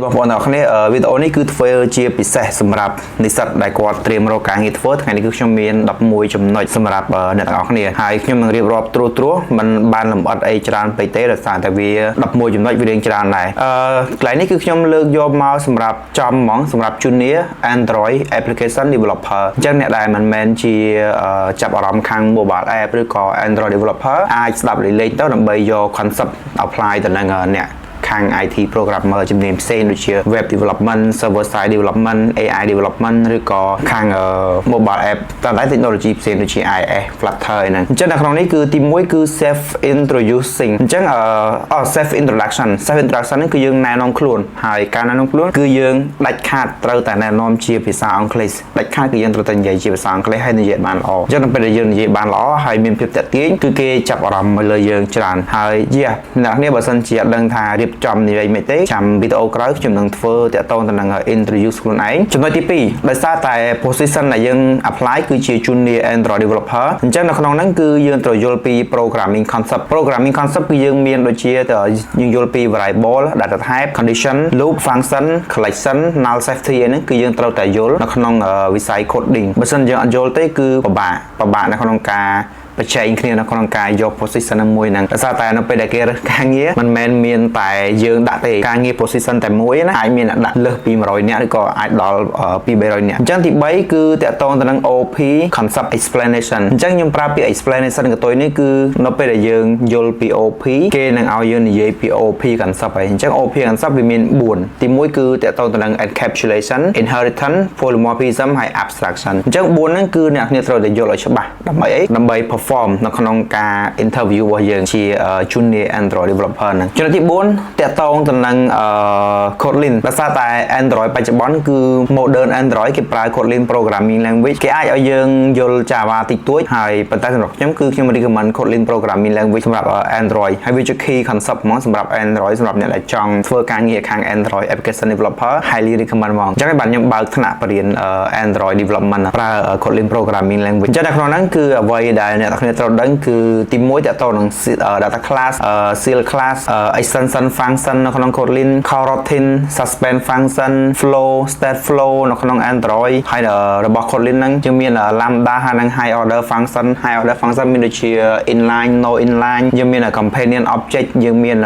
បងប្អូនទាំងអស់គ្នាវីដេអូនេះគឺធ្វើជាពិសេសសម្រាប់និស្សិតដែលគាត់ត្រៀមរកការងារធ្វើថ្ងៃនេះគឺខ្ញុំមាន11ចំណុចសម្រាប់អ្នកទាំងអស់គ្នាហើយខ្ញុំនឹងរៀបរាប់ត្រួសមិនបានលម្អិតអីច្រើនពេកទេដោយសារតែវា11ចំណុចវារៀងច្រើនដែរកន្លែងនេះគឺខ្ញុំលើកយកមកសម្រាប់ចំហ្មងសម្រាប់ Junior Android Application Developer អញ្ចឹងអ្នកដែលមិនមែនជាចាប់អារម្មណ៍ខាង Mobile App ឬក៏ Android Developer អាចស្ដាប់លេខទៅដើម្បីយក concept apply ទៅនឹងអ្នកខាង IT programmer ជំនាញផ្សេងដូចជា web development server side development AI development ឬក៏ខាង mobile app តាមតែ technology ផ្សេងដូចជា iOS Flutter ហ្នឹងអញ្ចឹងនៅក្នុងនេះគឺទី1គឺ self introducing អញ្ចឹងself introduction ហ្នឹងគឺយើងណែនាំខ្លួនហើយការណែនាំខ្លួនគឺយើងដាច់ខាតត្រូវតែណែនាំជាភាសាអង់គ្លេសដាច់ខាតគឺយើងត្រូវតែនិយាយជាភាសាអង់គ្លេសហើយនិយាយបានល្អអញ្ចឹងនៅពេលដែលយើងនិយាយបានល្អហើយមានភាពតាក់ទាញគឺគេចាប់អារម្មណ៍មកលើយើងច្រើនហើយអ្នកគ្នាបើសិនជាអត់ដឹងថារៀបចំនិយាយមិនទេចាំវីដេអូក្រោយខ្ញុំនឹងធ្វើតាក់ទងទៅនឹង introduce ខ្លួនឯងចំណុចទី2ដោយសារតែ position ដែលយើង apply គឺជា junior Android developer អញ្ចឹងនៅក្នុងហ្នឹងគឺយើងត្រូវយល់ពី programming concept គឺយើងមានដូចជាយើងយល់ពី variable data type condition loop function collection null safety ហ្នឹងគឺយើងត្រូវតែយល់នៅក្នុងវិស័យ coding បើមិនយើងអត់យល់ទេគឺពិបាកនៅក្នុងការបញ្ចេញគ្នានៅក្នុងការយក position មួយហ្នឹងដោយសារតែនៅពេលដែលគេរើសការងារមិនមែនមានតែយើងដាក់ទេការងារ position តែមួយណាអាចមានដាក់លើសពី100នាក់ឬក៏អាចដល់ពី300នាក់អញ្ចឹងទី3គឺតាក់ទងទៅនឹង OP concept explanation អញ្ចឹងខ្ញុំប្រើពាក្យ explanation កន្ទុយនេះគឺនៅពេលដែលយើងយល់ពី OP គេនឹងឲ្យយើងនិយាយពី OP concept ហើយអញ្ចឹង OP concept វាមាន4ទី1គឺតាក់ទងទៅនឹង encapsulation inheritance polymorphism ហើយ abstraction អញ្ចឹង4ហ្នឹងគឺអ្នកគ្នាត្រូវតែយល់ឲ្យច្បាស់ដើម្បីអីដើម្បី perform នៅក្នុងការ interview របស់យើងជា junior Android developer ហ្នឹងចំណុចទី4តាក់ទងទៅនឹងKotlin ដោយសារតែ Android បច្ចុប្បន្នគឺ modern Android គេប្រើ Kotlin programming language គេអាចឲ្យយើងយល់ Java តិចតួចហើយប៉ុន្តែសម្រាប់ខ្ញុំ recommend Kotlin programming language សម្រាប់ Android ហើយវាជា key concept ហ្មងសម្រាប់ Android សម្រាប់អ្នកដែលចង់ធ្វើការងារខាង Android application developer highly recommend ហ្មងអញ្ចឹងបាទខ្ញុំបើកថ្នាក់បរិញ្ញា Android development ប្រើ Kotlin programming language អញ្ចឹងនៅក្នុងហ្នឹងគឺអ្វីដែលអ្នកគ្នាត្រូវដឹងគឺទី1តើតនឹង data class seal class extension function នៅក្នុង Kotlin coroutine suspend function flow state flow នៅក្នុង Android ហើយរបស់ Kotlin ហ្នឹងយើងមាន lambda ហើយនិង high order function មានដូចជា inline no inline យើងមាន companion object យើងមាន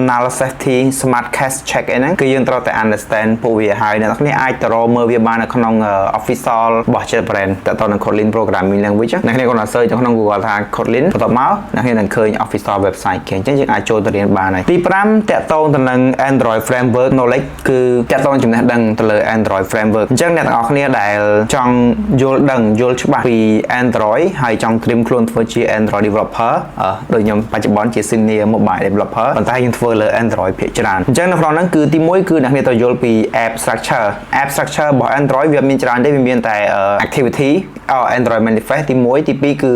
null safety smart cache check អីហ្នឹងគឺយើងត្រូវតែ understand ពួកវាហើយអ្នកគ្នាអាចទៅរកមើលវាបាននៅក្នុង official របស់ JetBrains តើតនឹង Kotlin programming language អ្នកគ្នាគាត់ search នៅក្នុង Google ថា Kotlin បន្ទាប់មកអ្នកគ្នានឹងឃើញ official website គេអញ្ចឹងយើងអាចចូលទៅរៀនបានហើយទី5តាក់ទងទៅនឹង Android framework knowledge គឺតាក់ទងចំណេះដឹងទៅលើ Android framework អញ្ចឹងអ្នកទាំងអស់គ្នាដែលចង់យល់ច្បាស់ពី Android ហើយចង់ត្រៀមខ្លួនធ្វើជា Android developer ដូចខ្ញុំបច្ចុប្បន្នជា senior mobile developer ប៉ុន្តែយើងធ្វើលើ Android ភាគច្រើនអញ្ចឹងនៅក្នុងហ្នឹងគឺទី1គឺអ្នកគ្នាត្រូវយល់ពី app structure របស់ Android វាមានច្រើនទេវាមានតែ activity Android manifest ទី1ទី2គឺ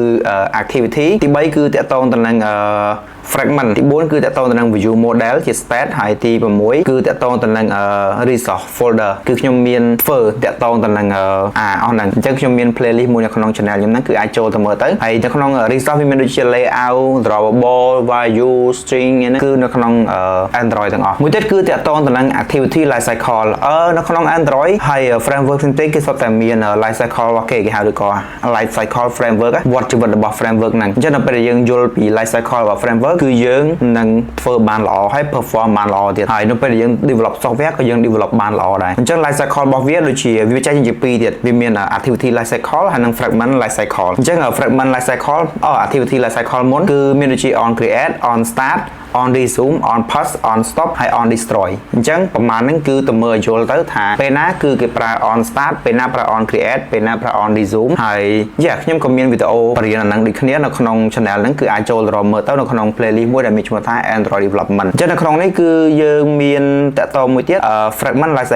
activity ទី3គឺតាក់ទងទៅនឹងfragment ទី4គឺតាក់ទងទៅនឹង view model ជា state ហើយទី6គឺតាក់ទងទៅនឹង resource folder គឺខ្ញុំមានធ្វើតាក់ទងទៅនឹងអស់ហ្នឹងអញ្ចឹងខ្ញុំមាន playlist មួយនៅក្នុង channel ខ្ញុំហ្នឹងគឺអាចចូលទៅមើលទៅហើយនៅក្នុង resource វាមានដូចជា layout drawable value string ហ្នឹងគឺនៅក្នុង Android ទាំងអស់មួយទៀតគឺតាក់ទងទៅនឹង activity life cycle នៅក្នុង Android ហើយ framework ទាំងគេសុទ្ធតែមាន life cycle របស់គេហៅថា life cycle framework វត្តជីវិតរបស់ framework ហ្នឹងអញ្ចឹងនៅពេលដែលយើងយល់ពី life cycle របស់ framework គឺយើងនឹងធ្វើបានល្អហើយ perform បានល្អទៀតហើយនៅពេលដែលយើង develop software ក៏យើង develop បានល្អដែរអញ្ចឹង life cycle របស់វាដូចជាវាចែកជាពីរទៀតវាមាន activity life cycle ហើយនិង fragment life cycle អញ្ចឹង fragment life cycle activity life cycle មុនគឺមានដូចជា on create on start on resume on pause on stop ហើយ on destroy អញ្ចឹងប្រហែលហ្នឹងគឺទៅមើលយល់ទៅថាពេលណាគឺគេប្រើ on start ពេលណាប្រើ on create ពេលណាប្រើ on resume ហើយខ្ញុំក៏មានវីដេអូបរិញ្ញាហ្នឹងដូចគ្នានៅក្នុង channel ហ្នឹងគឺអាចចូលទៅមើលទៅនៅក្នុង playlist មួយដែលមានឈ្មោះថា Android development អញ្ចឹងនៅក្នុងនេះគឺយើងមានតាក់ទងមួយទៀត fragment life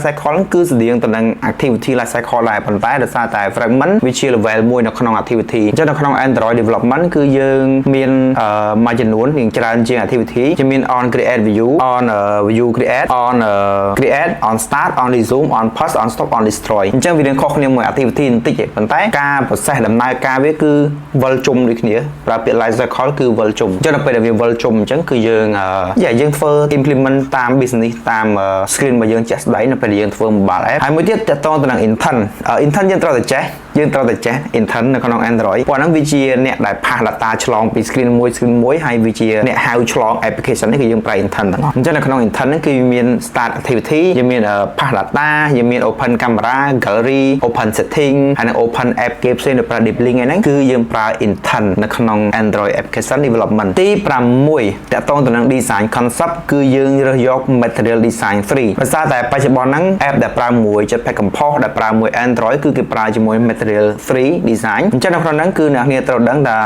cycle គឺស្តៀងទៅនឹង activity life cycle ដែរប៉ុន្តែដោយសារតែ fragment វាជា level មួយនៅក្នុង activity អញ្ចឹងនៅក្នុង Android development គឺយើងមានមួយចំនួនរៀង ច្រើនជាង activity ជាមាន on create view on view create on create on start on resume on pause on stop on destroy អញ្ចឹងវារៀងខុសគ្នាមួយ activity បន្តិចទេប៉ុន្តែការ process ដំណើរការវាគឺវិលជុំដូចគ្នាប្រើពាក្យ life cycle គឺវិលជុំអញ្ចឹងដល់ពេលដែលវាវិលជុំអញ្ចឹងគឺយើងធ្វើ implement តាម business តាម screen របស់យើងជាក់ស្ដែងនៅពេលយើងធ្វើ mobile app ហើយមួយទៀតតកតងទៅនឹង intent យើងត្រូវតែចេះintent នៅក្នុង Android ព្រោះហ្នឹងវាជាអ្នកដែលផាស data ឆ្លងពី screen មួយហើយវាជាអ្នកហៅឆ្លង application នេះគឺយើងប្រើ intent ទាំងអស់អញ្ចឹងនៅក្នុង intent ហ្នឹងគឺមាន start activity យើងមាន ផាស data យើងមាន open camera gallery open setting ហើយនិង open app គេផ្សេងនៅប្រើ deep link ហ្នឹងគឺយើងប្រើ intent នៅក្នុង Android application development ទី6តកតងទៅនឹង design concept គឺយើងរើសយក material design 3ដោយសារតែបច្ចុប្បន្នហ្នឹង app ដែលប្រើមួយ Jetpack Compose ដែលប្រើមួយ Android គឺគេប្រើជាមួយ material 3 design អញ្ចឹងនៅក្នុងហ្នឹងគឺអ្នកនាងត្រូវដឹងថា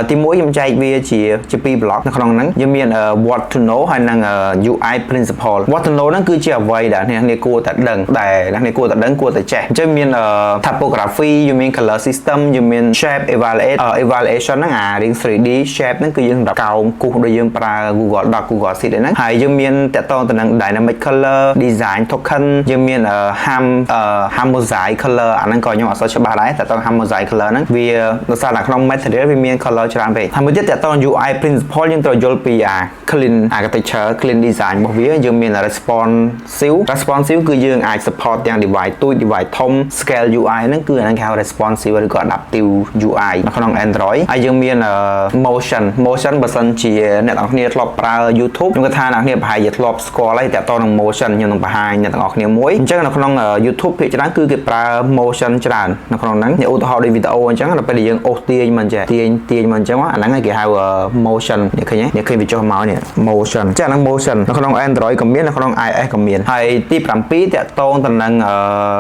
ទី1ខ្ញុំចែកវាជា2 block នៅក្នុងហ្នឹងយើងមាន what to know ហើយនិង UI principle what to know ហ្នឹងគឺជាអ្វីដែលអ្នកនាងគួរតែដឹងគួរតែចេះអញ្ចឹងមាន typography យើងមាន color system យើងមាន shape evaluation ហ្នឹងអារៀង 3D shape ហ្នឹងគឺយើងសម្រាប់កោងគូសដូចយើងប្រើ Google Doc Google Sheet ហ្នឹងហើយយើងមានតកតងទៅនឹង dynamic color design token យើងមាន ham mosaic color អាហ្នឹងក៏ខ្ញុំអត់សូវច្បាស់ដែរតកតង ham mosaic color ហ្នឹងវាដោយសារតែក្នុង material វាមាន color ច្រើនពេកហើយមួយទៀតតកតង UI principle យើងត្រូវយល់ពីclean architecture clean design របស់វាយើងមាន responsive គឺយើងអាច support ទាំង device ទូច device ធំ scale UI ហ្នឹងគឺអាហ្នឹងគេហៅ responsive ឬក៏ adaptive UI នៅក្នុង Android ហើយយើងមាន motion បើសិនជាអ្នកទាំងគ្នាធ្លាប់ប្រើ YouTube ខ្ញុំគិតថាអ្នកគ្នាប្រហែលជាធ្លាប់ស្គាល់ហើយតកតងនឹង motion ខ្ញុំនឹងបង្ហាញអ្នកទាំងអស់គ្នាមួយអញ្ចឹងនៅក្នុង YouTube ភាគច្រើនគឺគេប្រើ motion ច្រើននៅក្នុងហ្នឹងឧទាហរណ៍ដូចវីដេអូអញ្ចឹងដល់ពេលយើងអូសទាញមិនចេះទាញមិនអញ្ចឹងអាហ្នឹងគេហៅ motion អ្នកឃើញវាចុះមកនេះ motion ចាហ្នឹង motion នៅក្នុង Android ក៏មាននៅក្នុង iOS ក៏មានហើយទី7តកតងទៅនឹង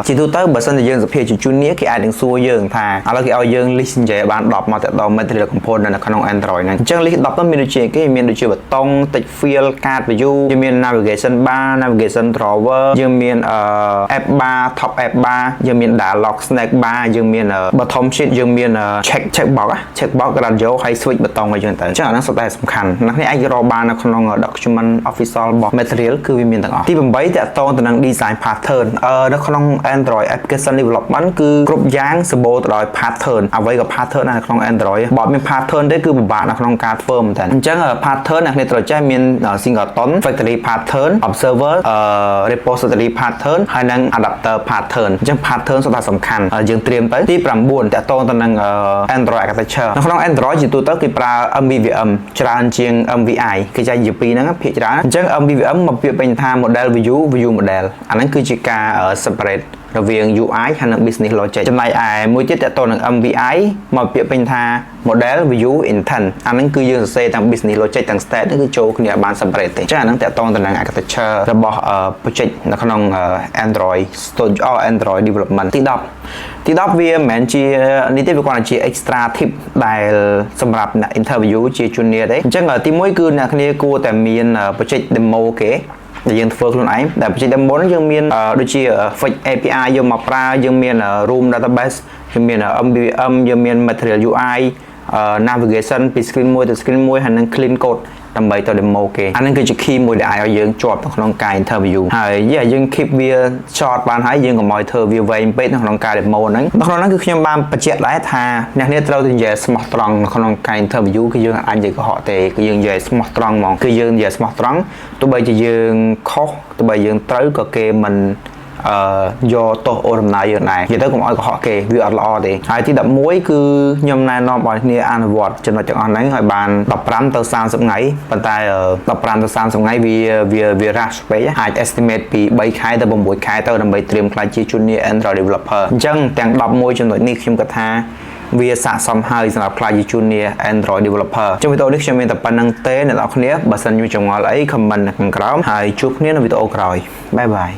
ជាទូទៅបើសិនជាយើងសភាជា junior គេអាចនឹងសួរយើងថាឥឡូវគេឲ្យយើង list និយាយបាន10មកតកតង material component នៅក្នុង Android ហ្នឹងអញ្ចឹង list 10ហ្នឹងមានដូចជាគេមានដូចជាប៊ូតុង text field card view យើងមាន navigation bar navigation drawer យើងមាន app bar top app bar យើងមាន dialog snack bar យើងមាន bottom sheet យើងមាន check box ក្រានយកហើយ switch ប៊ូតុងឲ្យយើងទៅអញ្ចឹងអាហ្នឹងសុទ្ធតែសំខាន់អ្នកនេះអាចរកបាននៅក្នុង document official របស់ material គឺវាមានទាំងអស់ទី8តកតងទៅនឹង design pattern នៅក្នុង Android application development គឺគ្រប់យ៉ាងសម្បូរទៅដោយ pattern អ្វីក៏ pattern នៅក្នុង Android បើអត់មាន pattern ទេគឺពិបាកនៅក្នុងការធ្វើមែនតើអញ្ចឹង pattern អ្នកនេះត្រូវចេះមាន singleton factory pattern observer repository pattern ហើយនិង adapter pattern អញ្ចឹង pattern សុទ្ធតែសំខាន់យើងត្រៀមទៅទី9តកតងទៅនឹង Android architecture នៅក្នុង Android ជាទូទៅគេប្រើ MVVM ច្រើនជាង MVI គេចែកជាពីរហ្នឹងភាគច្រើនអញ្ចឹង MVVM មកពាក្យពេញថា model view model អាហ្នឹងគឺជាការ separate រវាង UI ហើយនិង business logic ចំណែកឯមួយទៀតតកតងនឹង MVI មកពាក្យពេញថា model view intent អាហ្នឹងគឺយើងសរសេរទាំង business logic ទាំង state ហ្នឹងគឺចូលគ្នាបាន separate ទេចាអាហ្នឹងតកតងទៅនឹង architecture របស់ project នៅក្នុង Android Studio Android development ទី10វាមិនមែនជានេះទេវាគ្រាន់តែជា extra tip ដែលសម្រាប់អ្នក interview ជា junior ទេអញ្ចឹងទី1គឺអ្នកគ្នាគួរតែមាន project demo គេដែលយើងធ្វើខ្លួនឯងតែ project demo ហ្នឹងយើងមានដូចជា fix API យកមកប្រើយើងមាន room database យើងមាន MVVM យើងមាន material UI navigation ពី screen មួយទៅ screen មួយហើយនឹង clean code ដើម្បីទៅ demo គេអានឹងគឺជា key មួយដែលអាចឲ្យយើងជាប់នៅក្នុងការ interview ហើយយើង keep វា short បានហើយយើងកុំឲ្យធ្វើវាវែងពេកនៅក្នុងការ demo ហ្នឹងនៅក្នុងហ្នឹងគឺខ្ញុំបានបញ្ជាក់ដែរថាអ្នកនេះត្រូវតែនិយាយស្មោះត្រង់នៅក្នុងការ interview គឺយើងអាចនិយាយកុហកទេគឺយើងនិយាយស្មោះត្រង់ហ្មងគឺយើងនិយាយស្មោះត្រង់ទោះបីជាយើងខុសទោះបីយើងត្រូវក៏គេមិនយកទោសអូដំណើរយើងដែរនិយាយទៅកុំឲ្យកុហកគេវាអត់ល្អទេហើយទី11គឺខ្ញុំណែនាំឲ្យគ្នាអនុវត្តចំណុចទាំងអស់ហ្នឹងឲ្យបាន15ទៅ30ថ្ងៃប៉ុន្តែ15ទៅ30ថ្ងៃវា rush ពេកអាច estimate ពី3ខែទៅ6ខែទៅដើម្បីត្រៀមខ្លាចជា junior Android developer អញ្ចឹងទាំង11ចំណុចនេះខ្ញុំគិតថាវាស័ក្តិសមហើយសម្រាប់ខ្លាចជា junior Android developer trongវីដេអូនេះខ្ញុំមានតែប៉ុណ្្នឹងទេអ្នកនរគ្នាបើសិនជាចម្ងល់អី comment នៅខាងក្រោមហើយជួបគ្នានៅវីដេអូក្រោយបាយបាយ